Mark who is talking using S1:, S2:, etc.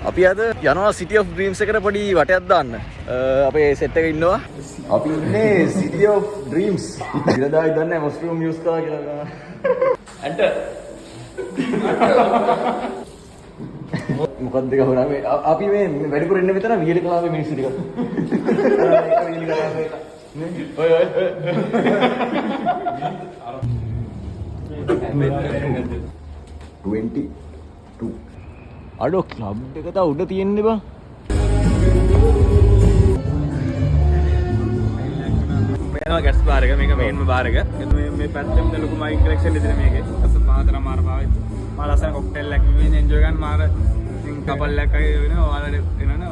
S1: අපි අද යනවා City of Dreams එකට පොඩි වටයක් දාන්න. අපේ සෙට් එකේ ඉන්නවා. අපි ඉන්නේ City of Dreams. ඉරදායි දන්නේ මස්රූම් යූස් කරා කියලා. ඇන්ට මොකක්ද ගහනවා මේ අපි මේ වැඩිපුර ඉන්න විතර වියලි කලාවේ මිනිස්සු ටික. ඒක වියලි කලාවේ නේ. ඔය 22 අඩෝ ක්ලබ් එක තා උඩ තියෙන්නේ බං.
S2: මේනවා ගැට්ස් බාර් එක මේක මේන්ම බාර් එක. මේ පැත්තෙන් ලොකු මයික් කලෙක්ෂන් ඉදිරිය මේකේ. අස පහතර මාර පාවෙත්. මාර ලස්සන කොක්ටේල් එකක් ඉන්නේ එන්ජොයි ගන්න මාර කපල් එකක් අය වෙනවා. ඔයාලට එනවනේ.